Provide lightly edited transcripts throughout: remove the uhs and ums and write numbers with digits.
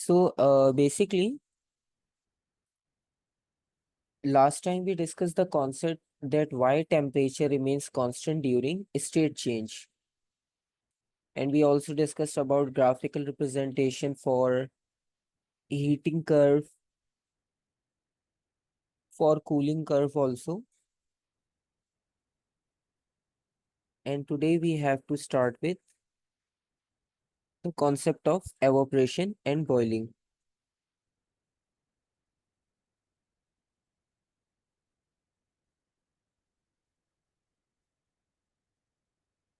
Basically, last time we discussed the concept that why temperature remains constant during state change. And we also discussed about graphical representation for heating curve, for cooling curve also. And today we have to start with the concept of evaporation and boiling.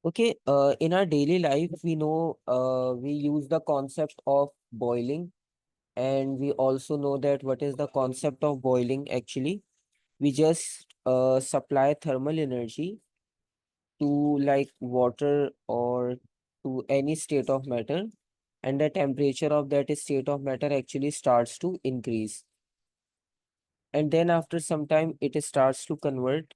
Okay, in our daily life, we know we use the concept of boiling, and we also know that what is the concept of boiling actually. We just supply thermal energy to like water or to any state of matter, and the temperature of that state of matter actually starts to increase. And then after some time, it starts to convert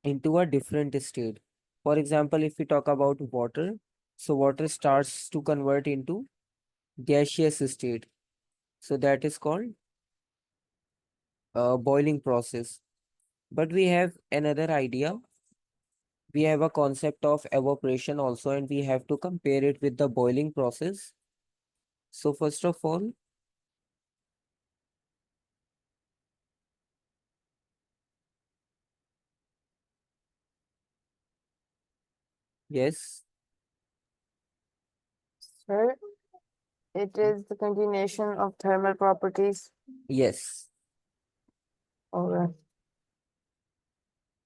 into a different state. For example, if we talk about water, so water starts to convert into gaseous state. So that is called boiling process. But we have another idea. We have a concept of evaporation also, and we have to compare it with the boiling process. So first of all, yes, Sir, it is the continuation of thermal properties. yes. Alright.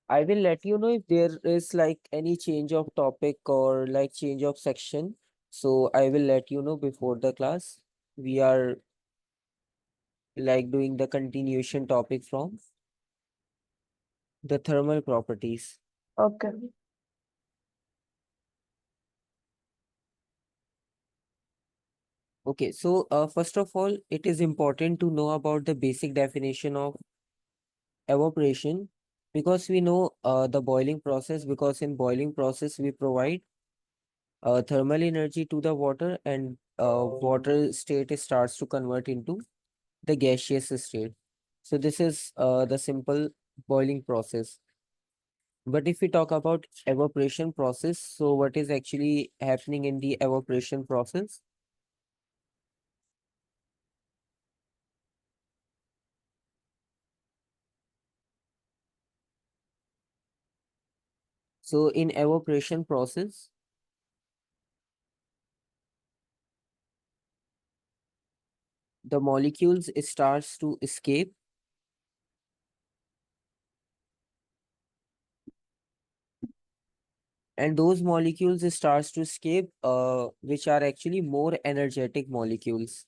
I will let you know if there is like any change of topic or like change of section. So I will let you know before the class. We are like doing the continuation topic from the thermal properties. Okay. Okay, so first of all, it is important to know about the basic definition of evaporation because we know the boiling process, because in boiling process we provide thermal energy to the water, and water state starts to convert into the gaseous state. So this is the simple boiling process. But if we talk about evaporation process, so what is actually happening in the evaporation process? So in evaporation process, the molecules starts to escape, and those molecules starts to escape which are actually more energetic molecules.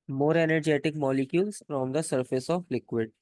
More energetic molecules from the surface of liquid.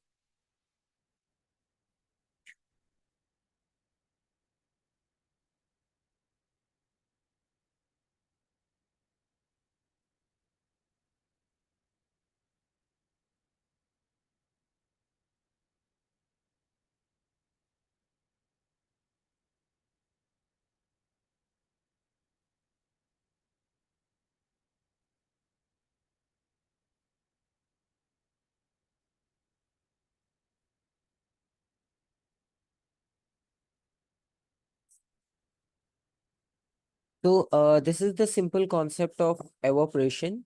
So this is the simple concept of evaporation.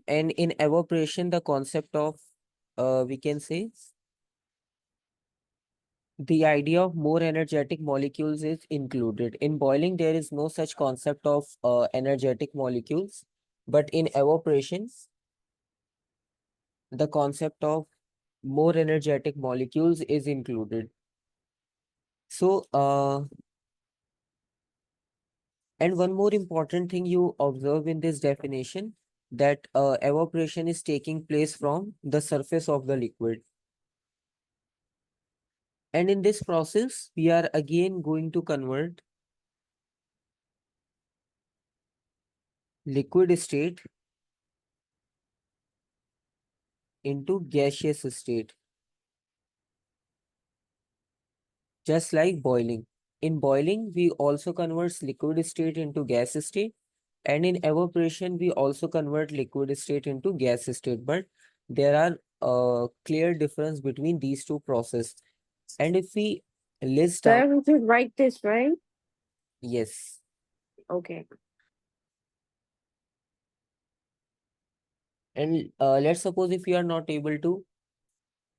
And in evaporation, the concept of we can say the idea of more energetic molecules is included. In boiling, there is no such concept of energetic molecules, but in evaporation, the concept of more energetic molecules is included. So, and one more important thing you observe in this definition, that evaporation is taking place from the surface of the liquid. And in this process, we are again going to convert liquid state into gaseous state, just like boiling. In boiling, we also converts liquid state into gas state, and in evaporation, we also convert liquid state into gas state. But there are clear difference between these two process. And if we list So I down, have to write this, right? yes, Okay. and let's suppose if you are not able to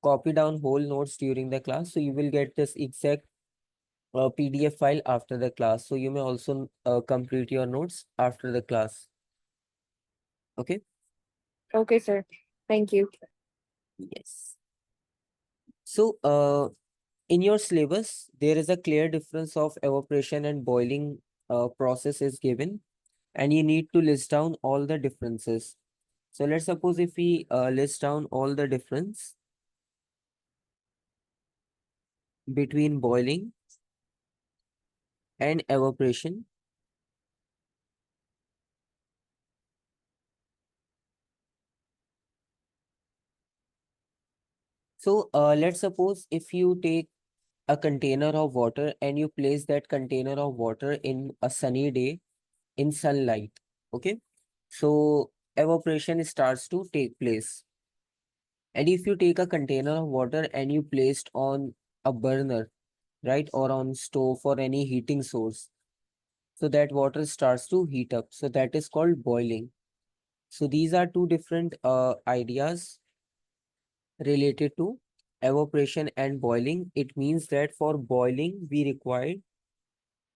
copy down whole notes during the class, so you will get this exact PDF file after the class. So you may also complete your notes after the class. Okay. Okay, sir. Thank you. Yes. So in your syllabus, there is a clear difference of evaporation and boiling process is given, and you need to list down all the differences. So let's suppose if we list down all the difference between boiling and evaporation. So let's suppose if you take a container of water and you place that container of water in a sunny day in sunlight. Okay. So evaporation starts to take place. And if you take a container of water and you placed on a burner, right, or on stove or any heating source, so that water starts to heat up. So that is called boiling. So these are two different ideas related to evaporation and boiling. It means that for boiling, we require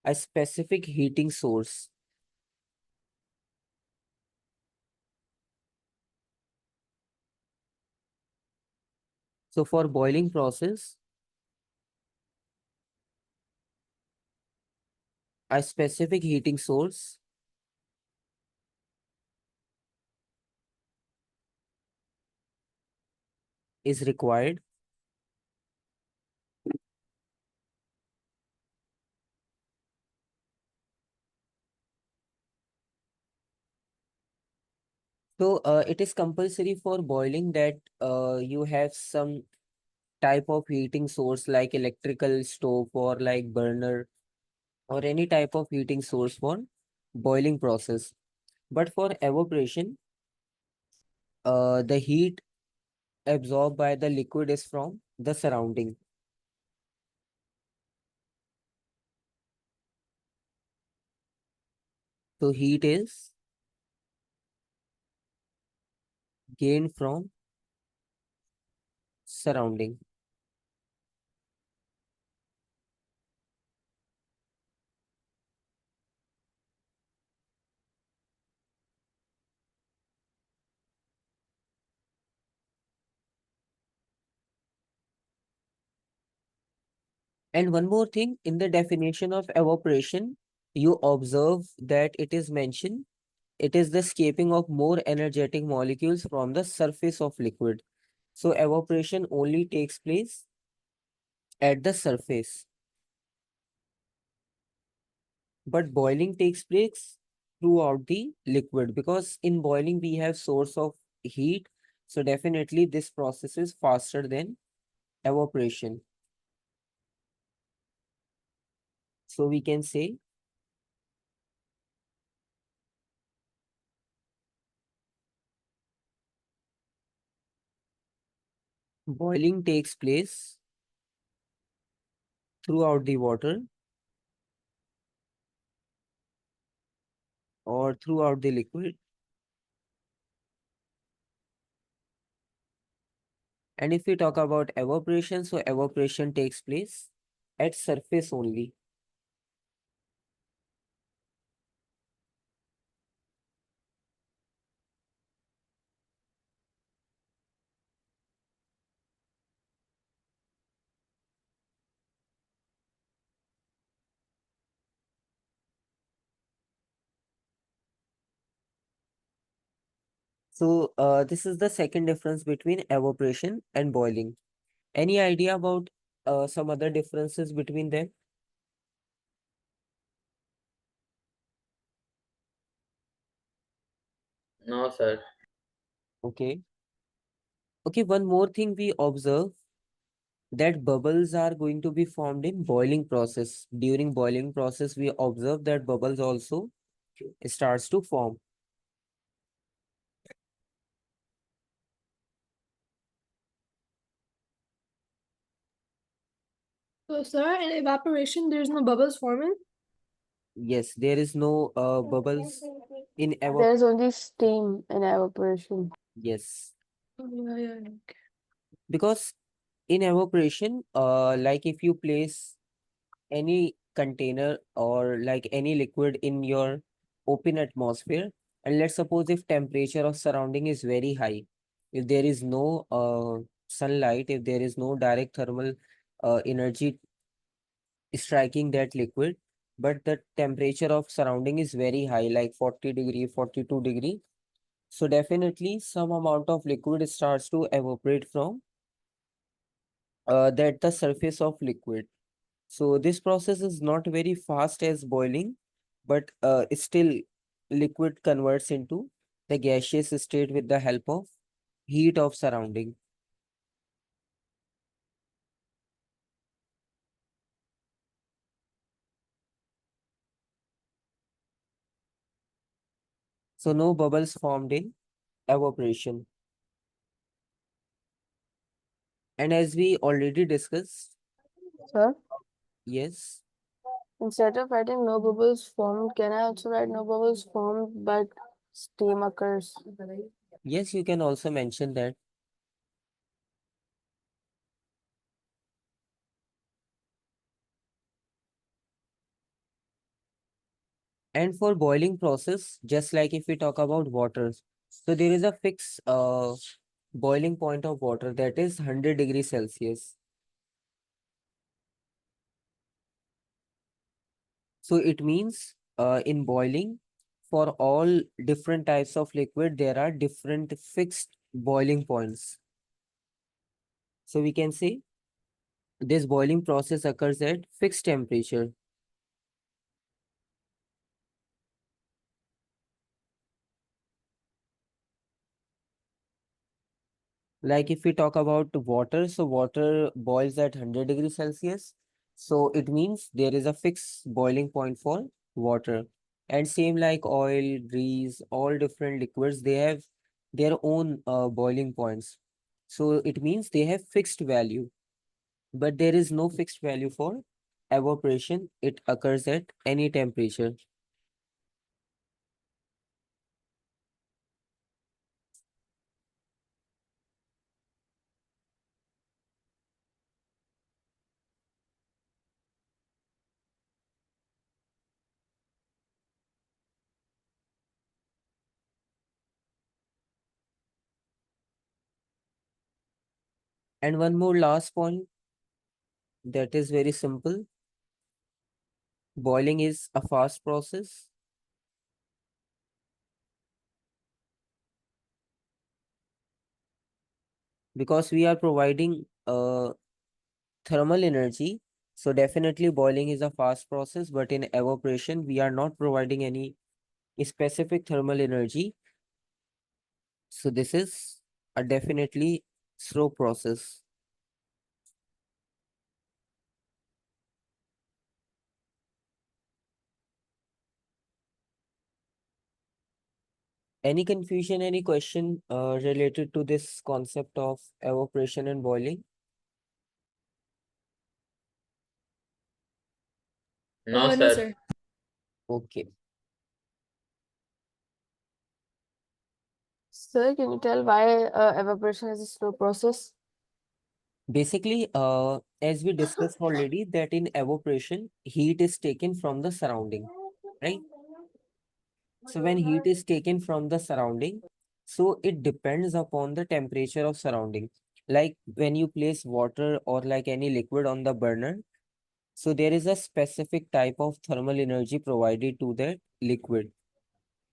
a specific heating source. So for boiling process, a specific heating source is required. So it is compulsory for boiling that you have some type of heating source like electrical stove or like burner or any type of heating source for boiling process. But for evaporation, the heat absorbed by the liquid is from the surrounding. So heat is gained from surrounding. And one more thing, in the definition of evaporation, you observe that it is mentioned, it is the escaping of more energetic molecules from the surface of liquid. So evaporation only takes place at the surface, but boiling takes place throughout the liquid because in boiling we have source of heat. So definitely this process is faster than evaporation. So we can say boiling takes place throughout the water or throughout the liquid. And if we talk about evaporation, so evaporation takes place at surface only. So this is the second difference between evaporation and boiling. Any idea about some other differences between them? No, sir. Okay. Okay, one more thing we observe that bubbles are going to be formed in boiling process. During boiling process, we observe that bubbles also starts to form. So, sir, in evaporation, there's no bubbles forming? Yes, there is no bubbles in There is only steam in evaporation. yes, Oh, yeah, yeah. Okay. because in evaporation, like if you place any container or like any liquid in your open atmosphere, and let's suppose if temperature of surrounding is very high, if there is no sunlight, if there is no direct thermal energy striking that liquid, but the temperature of surrounding is very high, like 40 degree, 42 degree, so definitely some amount of liquid starts to evaporate from that the surface of liquid. So this process is not very fast as boiling, but still liquid converts into the gaseous state with the help of heat of surrounding. So no bubbles formed in evaporation. And as we already discussed, Sir, yes, instead of writing no bubbles formed, can I also write no bubbles formed but steam occurs? yes, you can also mention that. And for boiling process, just like if we talk about water, so there is a fixed boiling point of water that is 100 degrees Celsius. So it means in boiling, for all different types of liquid, there are different fixed boiling points. So we can say this boiling process occurs at fixed temperature. Like if we talk about water, so water boils at 100 degrees Celsius. So it means there is a fixed boiling point for water. And same like oil, grease, all different liquids, they have their own boiling points. So it means they have fixed value, but there is no fixed value for evaporation. It occurs at any temperature. And one more last point that is very simple. Boiling is a fast process because we are providing thermal energy. So definitely boiling is a fast process, but in evaporation, we are not providing any specific thermal energy. So this is a definitely slow process. Any confusion, any question related to this concept of evaporation and boiling? No, No, sir. sir. Okay. Sir, can you tell why evaporation is a slow process? Basically, as we discussed already, that in evaporation, heat is taken from the surrounding, right? So when heat is taken from the surrounding, so it depends upon the temperature of surrounding. Like when you place water or like any liquid on the burner, so there is a specific type of thermal energy provided to that liquid.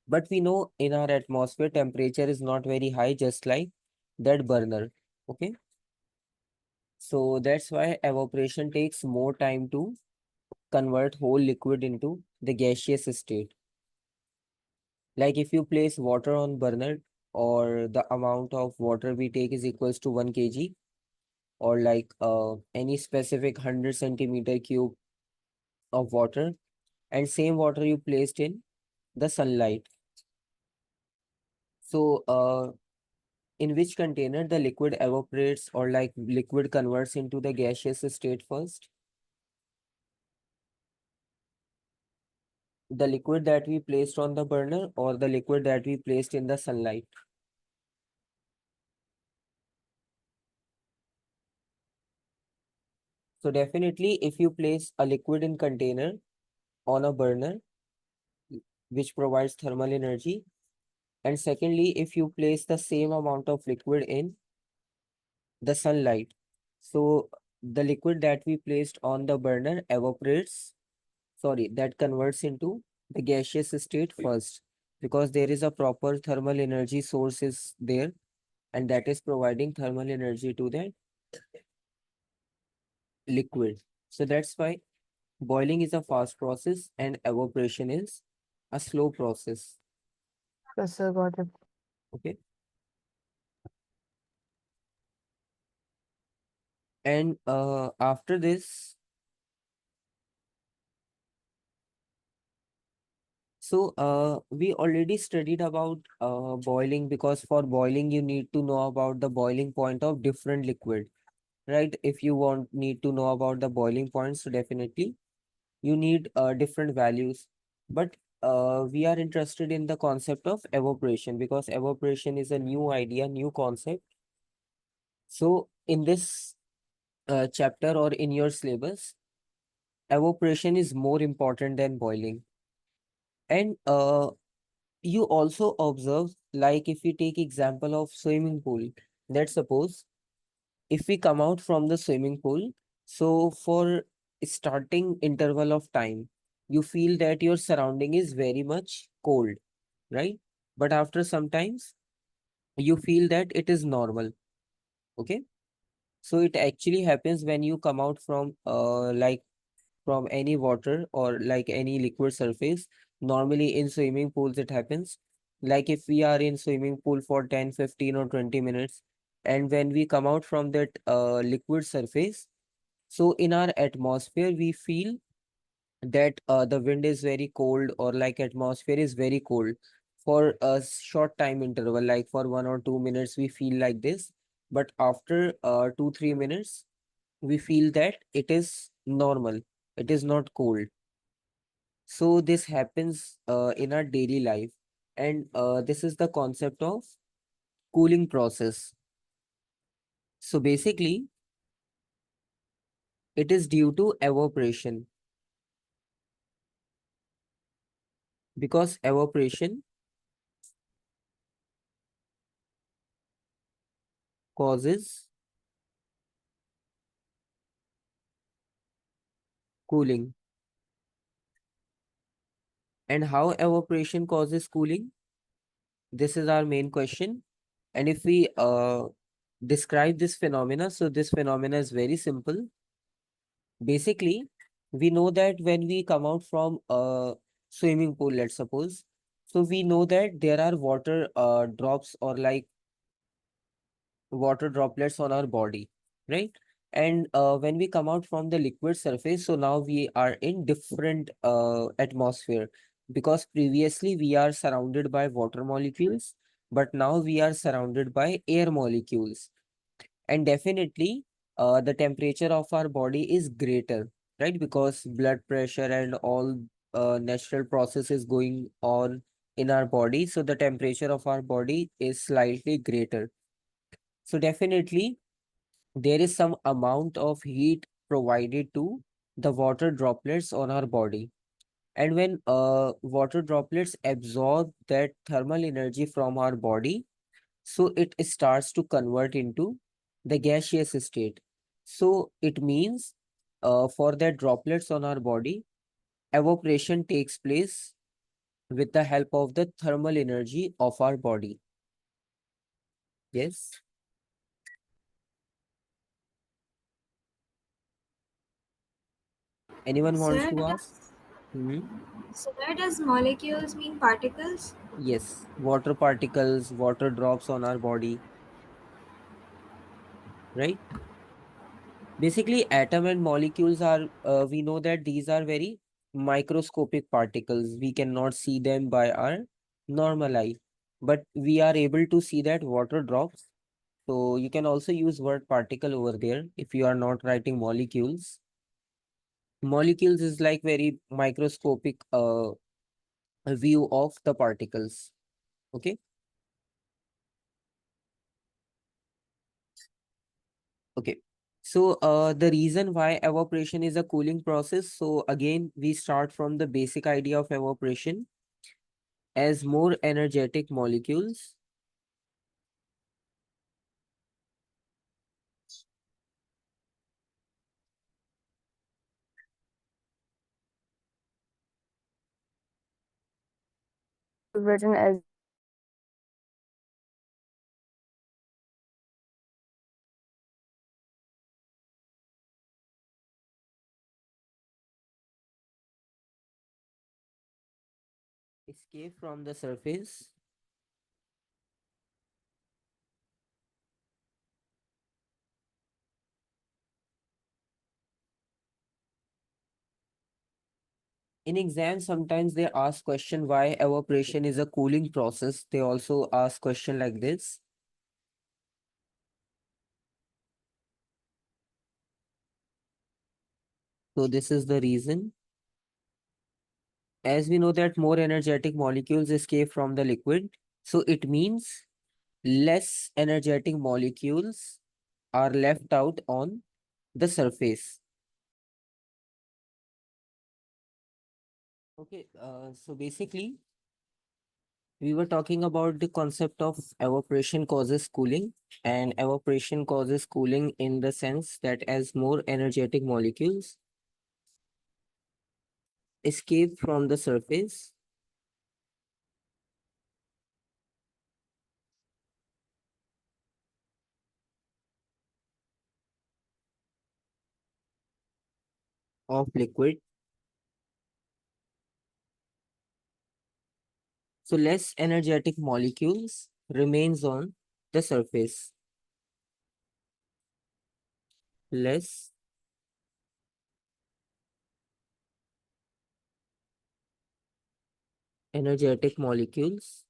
But we know in our atmosphere, temperature is not very high, just like that burner. Okay. So that's why evaporation takes more time to convert whole liquid into the gaseous state. Like if you place water on burner or the amount of water we take is equals to 1 kg or like any specific 100 centimeter cube of water, and same water you placed in the sunlight. So in which container the liquid evaporates or like liquid converts into the gaseous state first? The liquid that we placed on the burner or the liquid that we placed in the sunlight? So definitely if you place a liquid in container on a burner, which provides thermal energy, and secondly, if you place the same amount of liquid in the sunlight, so the liquid that we placed on the burner evaporates, sorry, that converts into the gaseous state first, because there is a proper thermal energy source is there, and that is providing thermal energy to that liquid. So that's why boiling is a fast process and evaporation is a slow process. Yes, sir, got it. Okay. And after this, so we already studied about boiling, because for boiling you need to know about the boiling point of different liquid, right? If you need to know about the boiling points, so definitely you need different values. But we are interested in the concept of evaporation, because evaporation is a new idea, new concept. So in this chapter or in your syllabus, evaporation is more important than boiling. And you also observe, like if we take example of swimming pool, let's suppose if we come out from the swimming pool, so for starting interval of time, you feel that your surrounding is very much cold, right? But after sometimes you feel that it is normal. Okay. So it actually happens when you come out from like from any water or like any liquid surface. Normally in swimming pools it happens. Like if we are in swimming pool for 10, 15 or 20 minutes, and when we come out from that liquid surface, so in our atmosphere we feel that the wind is very cold, or like atmosphere is very cold for a short time interval, like for 1 or 2 minutes we feel like this. But after 2, 3 minutes, we feel that it is normal. It is not cold. So this happens in our daily life, and this is the concept of cooling process. So basically, it is due to evaporation, because evaporation causes cooling. And how evaporation causes cooling? This is our main question. And if we describe this phenomena, so this phenomena is very simple. Basically, we know that when we come out from a swimming pool, let's suppose, so we know that there are water drops or like water droplets on our body, right? And when we come out from the liquid surface, so now we are in different atmosphere, because previously we are surrounded by water molecules, but now we are surrounded by air molecules. And definitely the temperature of our body is greater, right? Because blood pressure and all natural processes going on in our body, so the temperature of our body is slightly greater. So definitely there is some amount of heat provided to the water droplets on our body. And when water droplets absorb that thermal energy from our body, so it starts to convert into the gaseous state. So it means for the droplets on our body, evaporation takes place with the help of the thermal energy of our body. Yes. Anyone wants Sir, to ask? Hmm. sir, does molecules mean particles? Yes, water particles, water drops on our body, right? Basically, atom and molecules are, we know that these are very microscopic particles. We cannot see them by our normal eye, but we are able to see that water drops. So you can also use word particle over there if you are not writing molecules. Molecules is like very microscopic view of the particles. Okay. Okay. So the reason why evaporation is a cooling process. So again, we start from the basic idea of evaporation. As more energetic molecules Written as escape from the surface, in exams sometimes they ask question why evaporation is a cooling process. They also ask question like this. So this is the reason. As we know that more energetic molecules escape from the liquid, so it means less energetic molecules are left out on the surface. Okay, so basically we were talking about the concept of evaporation causes cooling, and evaporation causes cooling in the sense that as more energetic molecules escape from the surface of liquid, so less energetic molecules remains on the surface. Less energetic molecules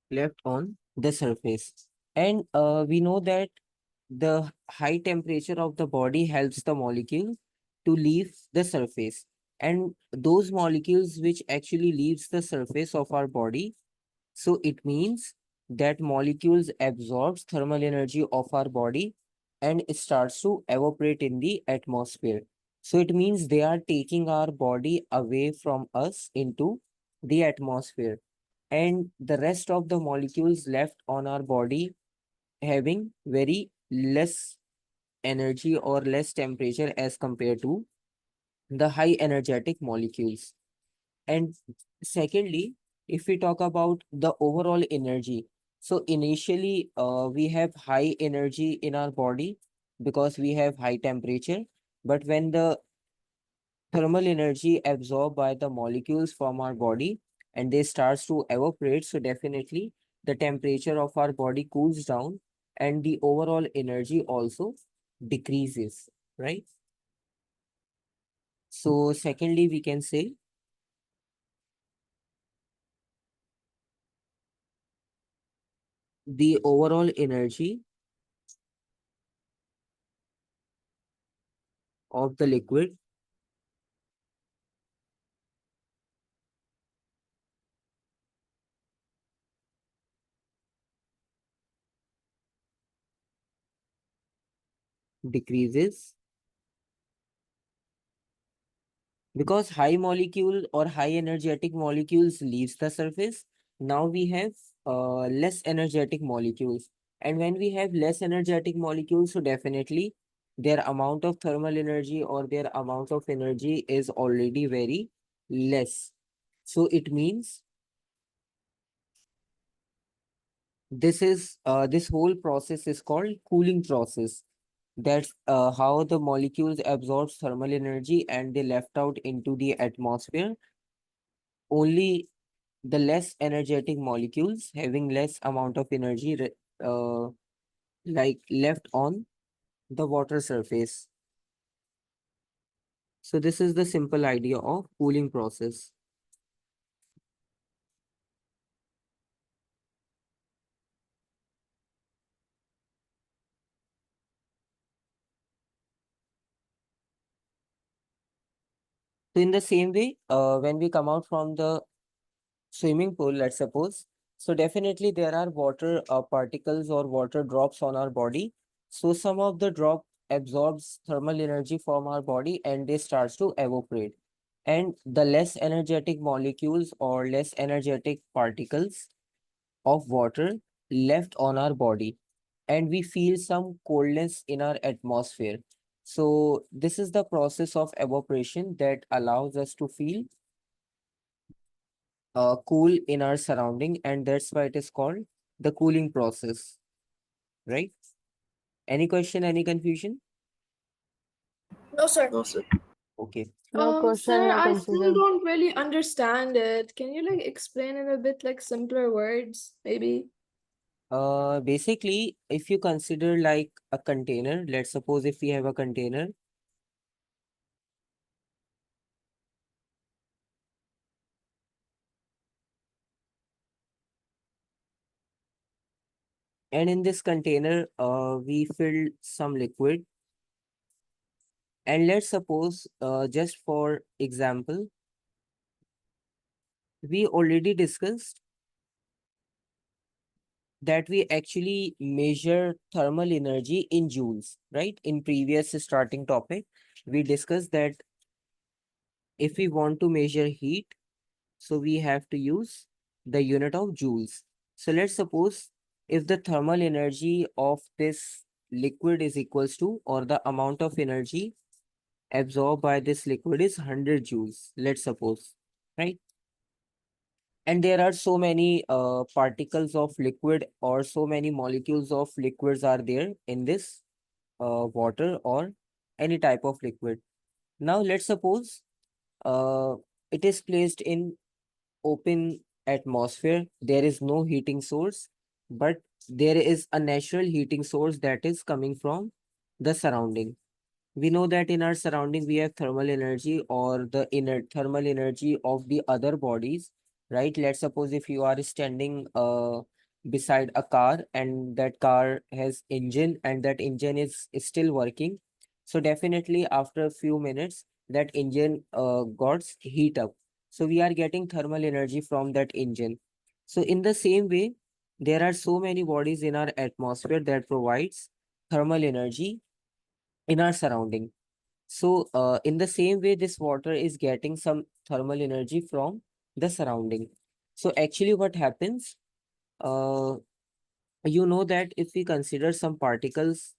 left on the surface. And we know that the high temperature of the body helps the molecule to leave the surface. And those molecules which actually leaves the surface of our body, so it means that molecules absorbs thermal energy of our body and it starts to evaporate in the atmosphere. So it means they are taking our body away from us into the atmosphere. And the rest of the molecules left on our body having very less energy or less temperature as compared to the high energetic molecules. And secondly, if we talk about the overall energy, so initially we have high energy in our body because we have high temperature. But when the thermal energy absorbed by the molecules from our body and they starts to evaporate, so definitely the temperature of our body cools down and the overall energy also decreases, right? So secondly, we can say the overall energy of the liquid decreases because high molecule or high energetic molecules leaves the surface. Now we have less energetic molecules, and when we have less energetic molecules, so definitely their amount of thermal energy or their amount of energy is already very less. So it means this whole process is called cooling process. That's how the molecules absorb thermal energy and they left out into the atmosphere. Only the less energetic molecules having less amount of energy like left on the water surface. So this is the simple idea of cooling process. So in the same way, when we come out from the swimming pool, let's suppose, so definitely there are water particles or water drops on our body. So some of the drop absorbs thermal energy from our body and they starts to evaporate. And the less energetic molecules or less energetic particles of water left on our body, and we feel some coldness in our atmosphere. So this is the process of evaporation that allows us to feel cool in our surrounding, and that's why it is called the cooling process, right? Any question, any confusion? No, sir. No, sir. Okay. No question, Sir, no I still confusion. don't really understand it. Can you like explain in a bit like simpler words, maybe? Basically, if you consider like a container, let's suppose if we have a container, and in this container, we filled some liquid, and let's suppose, just for example, we already discussed that we actually measure thermal energy in joules, right? In previous starting topic, we discussed that if we want to measure heat, so we have to use the unit of joules. So let's suppose if the thermal energy of this liquid is equals to, or the amount of energy absorbed by this liquid is 100 joules, let's suppose, right? And there are so many particles of liquid or so many molecules of liquids are there in this water or any type of liquid. Now let's suppose uh, it is placed in open atmosphere. There is no heating source, but there is a natural heating source that is coming from the surrounding. We know that in our surrounding we have thermal energy or the inner thermal energy of the other bodies, right? Let's suppose if you are standing beside a car and that car has engine and that engine is still working, so definitely after a few minutes that engine got heat up, so we are getting thermal energy from that engine. So in the same way, there are so many bodies in our atmosphere that provides thermal energy in our surrounding. So, in the same way, this water is getting some thermal energy from the surrounding. So, actually, what happens, uh, you know that if we consider some particles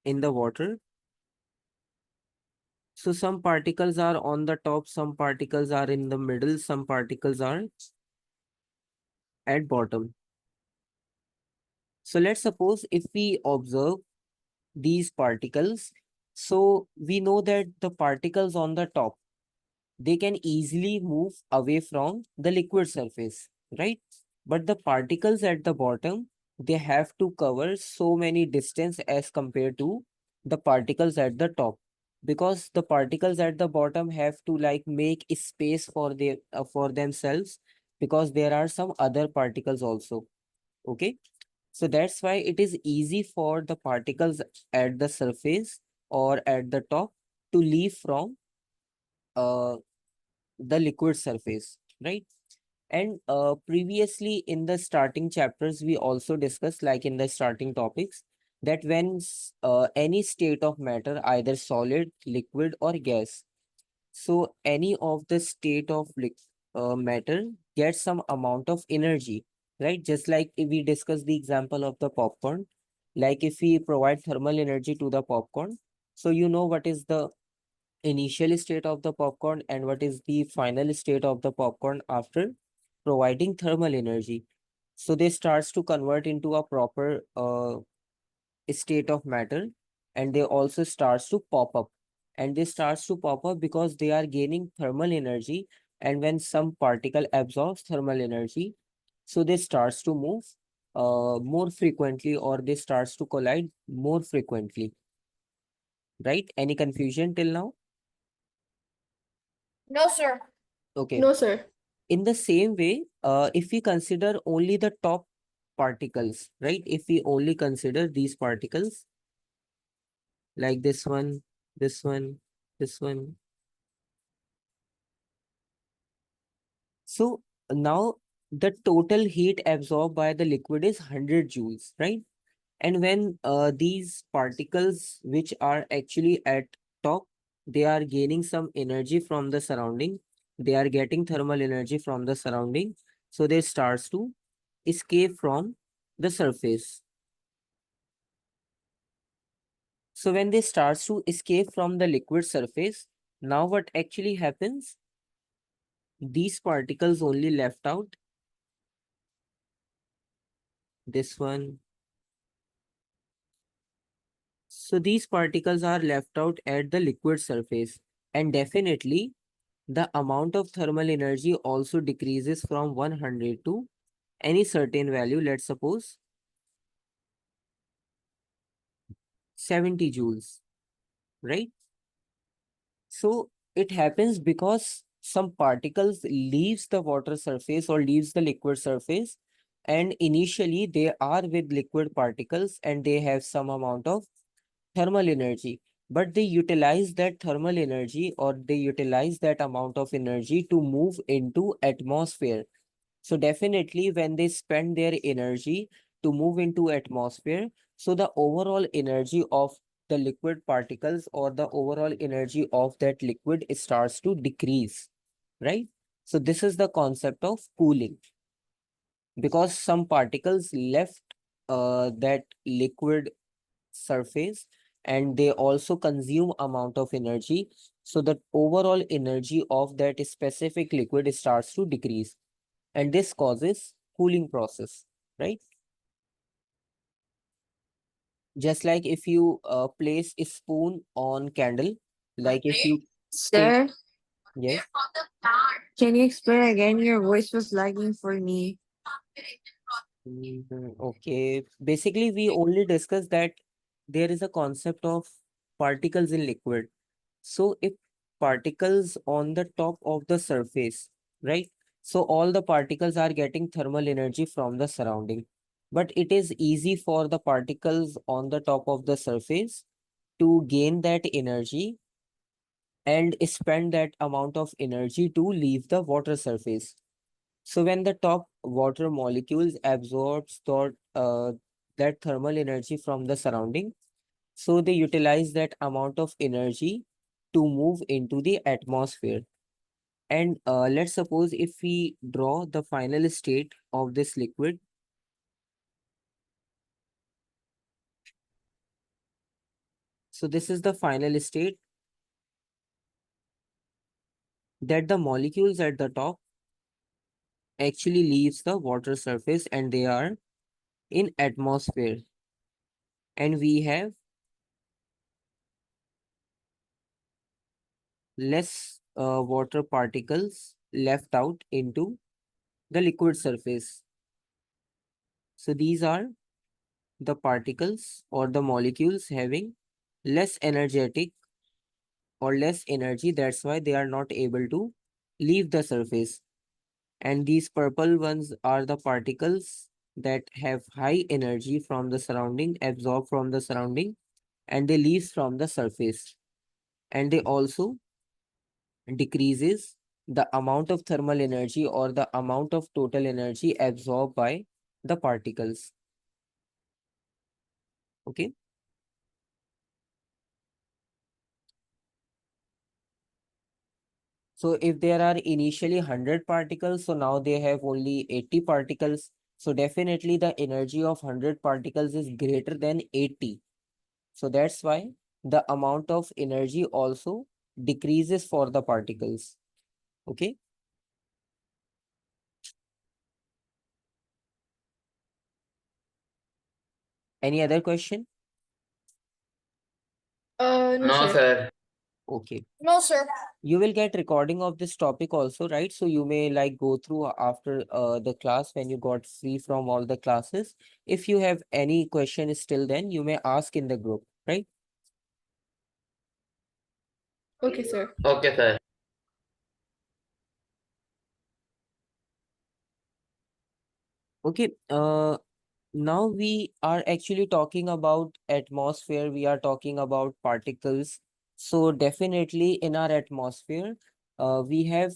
in the water, so some particles are on the top, some particles are in the middle, some particles are at bottom. So, let's suppose if we observe these particles, so we know that the particles on the top, they can easily move away from the liquid surface, right? But the particles at the bottom, they have to cover so many distance as compared to the particles at the top. Because the particles at the bottom have to like make a space for their for themselves, because there are some other particles also. Okay. So that's why it is easy for the particles at the surface or at the top to leave from uh the liquid surface, right? And previously in the starting chapters, we also discussed, like in the starting topics, that when any state of matter, either solid, liquid, or gas, so any of the state of matter gets some amount of energy, right? Just like if we discuss the example of the popcorn, like if we provide thermal energy to the popcorn, so you know what is the initial state of the popcorn and what is the final state of the popcorn after providing thermal energy. So they starts to convert into a proper state of matter and they also starts to pop up. And they starts to pop up because they are gaining thermal energy. And when some particle absorbs thermal energy, so they starts to move more frequently, or they starts to collide more frequently. Right? Any confusion till now? No, sir. Okay. No, sir. In the same way, if we consider only the top particles, right? If we only consider these particles, like this one, this one, this one. So now the total heat absorbed by the liquid is 100 joules, right? And when these particles, which are actually at top, they are gaining some energy from the surrounding, they are getting thermal energy from the surrounding, so they starts to escape from the surface. So when they starts to escape from the liquid surface, now what actually happens? These particles only left out, this one. So these particles are left out at the liquid surface, and definitely the amount of thermal energy also decreases from 100 to any certain value, let's suppose 70 joules, right? So it happens because some particles leaves the water surface or leaves the liquid surface, and initially they are with liquid particles and they have some amount of thermal energy, but they utilize that thermal energy, or they utilize that amount of energy to move into atmosphere. So definitely when they spend their energy to move into atmosphere, so the overall energy of the liquid particles, or the overall energy of that liquid starts to decrease, right? So this is the concept of cooling, because some particles left that liquid surface, and they also consume amount of energy, so the overall energy of that specific liquid starts to decrease, and this causes cooling process, right? Just like if you place a spoon on candle, like if you take, Sir, yes. can you explain again? Your voice was lagging for me. Okay, basically we only discussed that there is a concept of particles in liquid. So if particles on the top of the surface, right? So all the particles are getting thermal energy from the surrounding. But it is easy for the particles on the top of the surface to gain that energy and spend that amount of energy to leave the water surface. So when the top water molecules absorbs that thermal energy from the surrounding, so they utilize that amount of energy to move into the atmosphere. And let's suppose if we draw the final state of this liquid, so this is the final state, that the molecules at the top actually leaves the water surface and they are in atmosphere. And we have less water particles left out into the liquid surface. So these are the particles or the molecules having less energetic or less energy. That's why they are not able to leave the surface. And these purple ones are the particles that have high energy from the surrounding, absorb from the surrounding, and they leave from the surface. And they also decreases the amount of thermal energy or the amount of total energy absorbed by the particles. Okay. So if there are initially 100 particles, so now they have only 80 particles. So definitely the energy of 100 particles is greater than 80. So that's why the amount of energy also decreases for the particles. Okay. Any other question? No, No, sir. sir. Okay. No, sir. You will get recording of this topic also, right? So you may like go through after the class when you got free from all the classes. If you have any question still then, you may ask in the group, right? Okay, sir. Okay, sir. Okay. Now we are actually talking about atmosphere. We are talking about particles. So definitely in our atmosphere, we have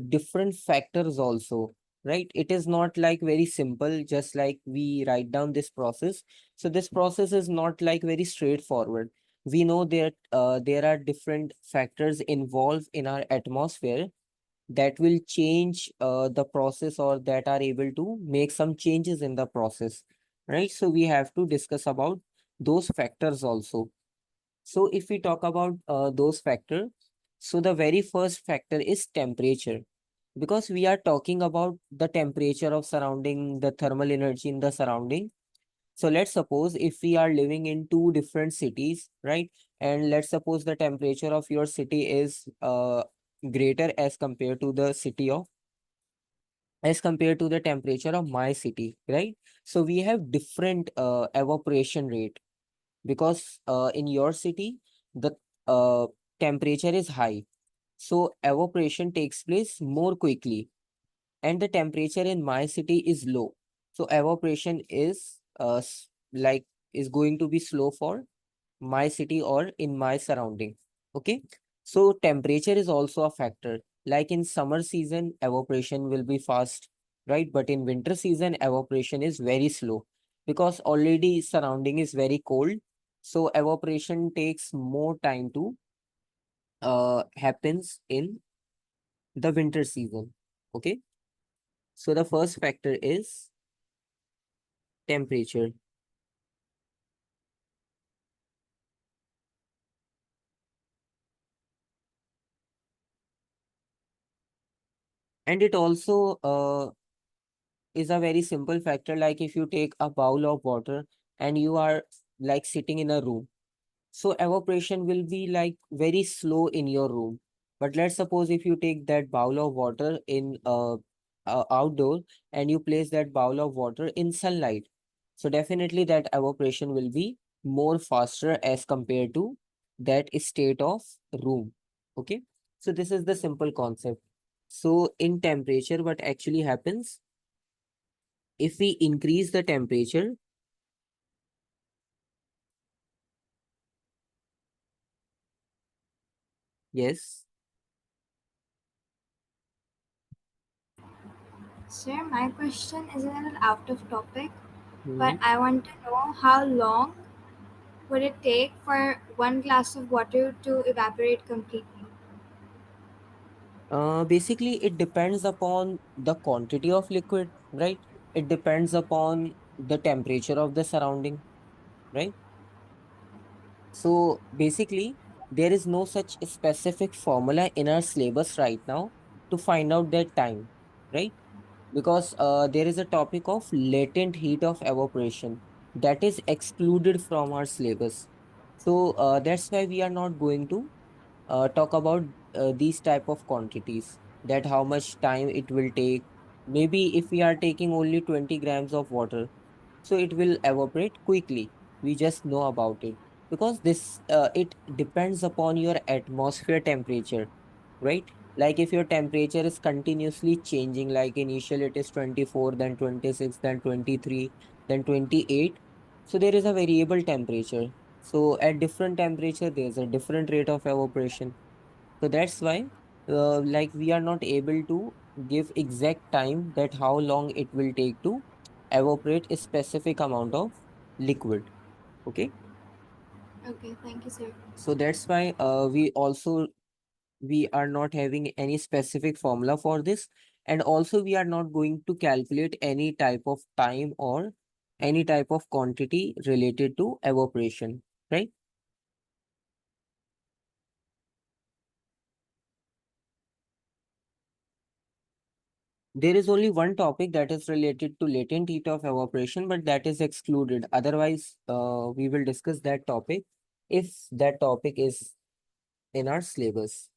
different factors also, right? It is not like very simple, just like we write down this process. So this process is not like very straightforward. We know that there are different factors involved in our atmosphere that will change the process or that are able to make some changes in the process, right? So we have to discuss about those factors also. So if we talk about those factors, so the very first factor is temperature, because we are talking about the temperature of surrounding, the thermal energy in the surrounding. So let's suppose if we are living in two different cities, right? And let's suppose the temperature of your city is greater as compared to the city of as compared to the temperature of my city, right? So we have different evaporation rate, because in your city the uh, temperature is high, so evaporation takes place more quickly, and the temperature in my city is low, so evaporation is like is going to be slow for my city or in my surrounding. Okay, so temperature is also a factor. Like in summer season evaporation will be fast, right? But in winter season evaporation is very slow, because already surrounding is very cold, so evaporation takes more time to happens in the winter season. Okay, so the first factor is temperature. And it also is a very simple factor. Like if you take a bowl of water and you are like sitting in a room, so evaporation will be like very slow in your room. But let's suppose if you take that bowl of water in outdoor, and you place that bowl of water in sunlight, so definitely that evaporation will be more faster as compared to that state of room. Okay, so this is the simple concept. So in temperature, what actually happens, if we increase the temperature, yes. Sir, my question is a little out of topic, but Mhm. I want to know how long would it take for one glass of water to evaporate completely? Basically, it depends upon the quantity of liquid, right? It depends upon the temperature of the surrounding, right? So basically, there is no such specific formula in our syllabus right now to find out that time, right? Because there is a topic of latent heat of evaporation that is excluded from our syllabus. So that's why we are not going to talk about these type of quantities, that how much time it will take. Maybe if we are taking only 20 grams of water, so it will evaporate quickly. We just know about it, because this it depends upon your atmosphere temperature, right? Like if your temperature is continuously changing, like initially it is 24, then 26, then 23, then 28, so there is a variable temperature. So at different temperature there's a different rate of evaporation. So that's why like we are not able to give exact time that how long it will take to evaporate a specific amount of liquid. Okay, Okay, thank you, sir. so that's why we are not having any specific formula for this, and also we are not going to calculate any type of time or any type of quantity related to evaporation, right? There is only one topic that is related to latent heat of evaporation, but that is excluded. Otherwise, we will discuss that topic if that topic is in our syllabus.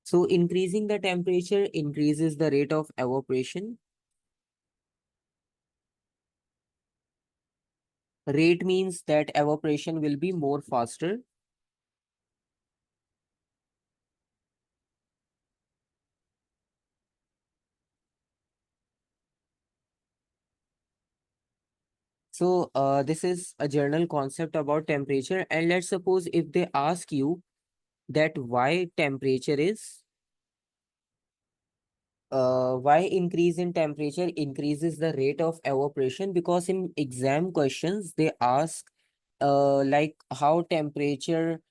So increasing the temperature increases the rate of evaporation. Rate means that evaporation will be more faster. So this is a general concept about temperature. And let's suppose if they ask you that why increase in temperature increases the rate of evaporation, because in exam questions they ask like how temperature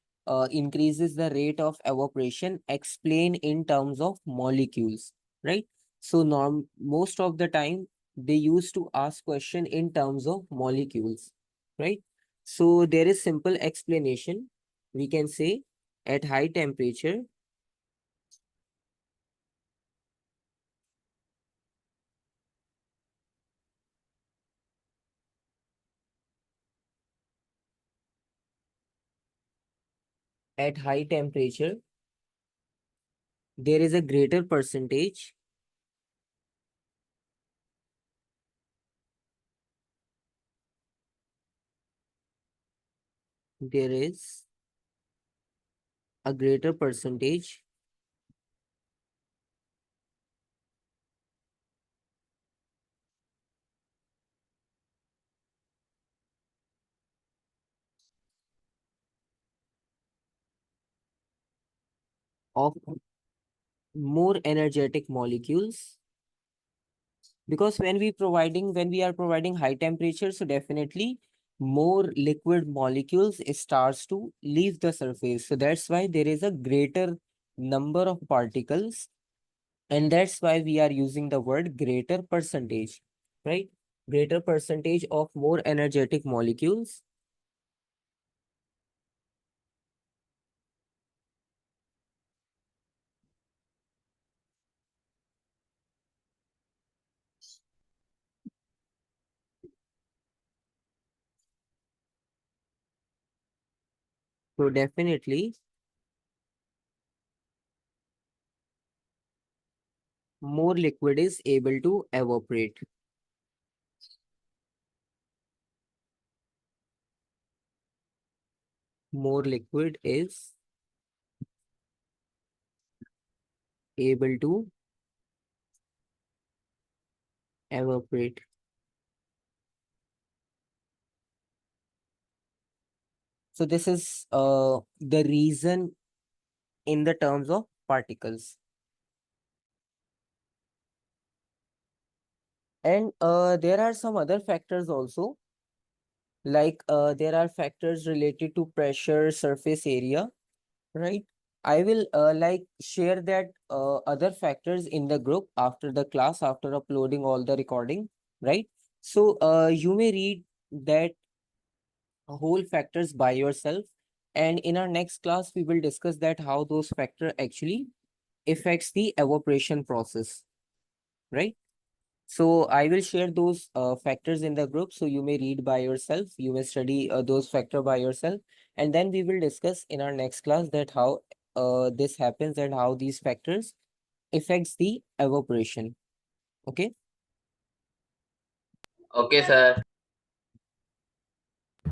increases the rate of evaporation, explain in terms of molecules, right? So most of the time they used to ask question in terms of molecules, right? So there is simple explanation. We can say at high temperature, at high temperature there is a greater percentage there is a greater percentage of more energetic molecules, because when we are providing high temperature, so definitely more liquid molecules starts to leave the surface, so that's why there is a greater number of particles, and that's why we are using the word greater percentage, right? Greater percentage of more energetic molecules. So definitely more liquid is able to evaporate. More liquid is able to evaporate. So this is the reason in the terms of particles. And there are some other factors also, like there are factors related to pressure, surface area, right? I will like share that other factors in the group after the class, after uploading all the recording, right? So you may read that whole factors by yourself, and in our next class we will discuss that how those factor actually affects the evaporation process, right? So I will share those factors in the group, so you may read by yourself, you may study those factor by yourself, and then we will discuss in our next class that how this happens and how these factors affects the evaporation. Okay. Okay, sir.